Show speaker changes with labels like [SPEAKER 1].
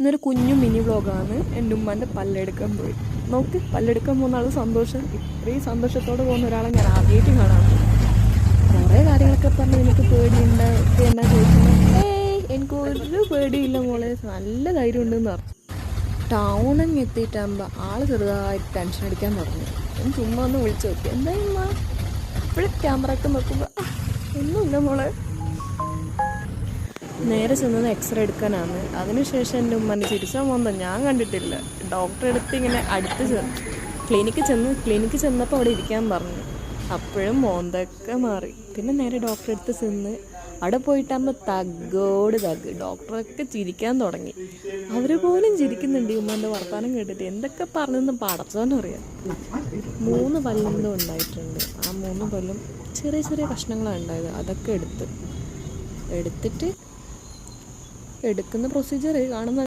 [SPEAKER 1] ഇന്നൊരു കുഞ്ഞു മിനി വ്ളോഗാണ്. എൻ്റെ ഉമ്മാൻ്റെ പല്ലെടുക്കാൻ പോയി. നോക്ക്, പല്ലെടുക്കാൻ പോകുന്ന ആൾ സന്തോഷം. ഇത്രയും സന്തോഷത്തോടെ പോകുന്ന ഒരാളെ ഞാൻ ആദ്യമായിട്ട് കാണാം. കുറേ കാര്യങ്ങളൊക്കെ പറഞ്ഞ് എനിക്ക് പേടിയുണ്ട് ഒക്കെ എന്നാ ചോദിക്കുന്നത്. എനിക്കൊരു പേടിയില്ല മോളെ, നല്ല ധൈര്യം ഉണ്ടെന്ന് പറഞ്ഞു. ടൗണിൽ എത്തിയിട്ടാകുമ്പോൾ ആൾ ചെറുതായിട്ട് ടെൻഷൻ അടിക്കാൻ തുടങ്ങി. ഞാൻ ചുമ്മാ ഒന്ന് വിളിച്ചു നോക്കി, എന്താ ഉമ്മ? ഇപ്പോഴും ക്യാമറ ഒക്കെ നോക്കുമ്പോൾ ഒന്നുമില്ല മോളെ. നേരെ ചെന്നത് എക്സ്റേ എടുക്കാനാണ്. അതിനുശേഷം എൻ്റെ ഉമ്മൻ്റെ ചിരിച്ചാൽ മോന്താ ഞാൻ കണ്ടിട്ടില്ല. ഡോക്ടറെ അടുത്ത് ഇങ്ങനെ ക്ലിനിക്ക് ചെന്നപ്പോൾ അവിടെ ഇരിക്കാൻ പറഞ്ഞു. അപ്പോഴും മോന്തൊക്കെ മാറി. പിന്നെ നേരെ ഡോക്ടറെ അടുത്ത് ചെന്ന് അവിടെ പോയിട്ടാകുമ്പോൾ തഗ്ഗോട് തഗ്. ഡോക്ടറൊക്കെ ചിരിക്കാൻ തുടങ്ങി. അവർ പോലും ചിരിക്കുന്നുണ്ട് ഉമ്മൻ്റെ വർത്തമാനം കേട്ടിട്ട്. എന്തൊക്കെ പറഞ്ഞെന്ന് പടച്ചോനറിയാം. 3 പല്ലെന്തോ ഉണ്ടായിട്ടുണ്ട്. ആ 3 പല്ലും ചെറിയ ചെറിയ കഷ്ണങ്ങളാണ് ഉണ്ടായത്. അതൊക്കെ എടുത്തിട്ട് എടുക്കുന്ന പ്രൊസീജിയർ കാണുന്ന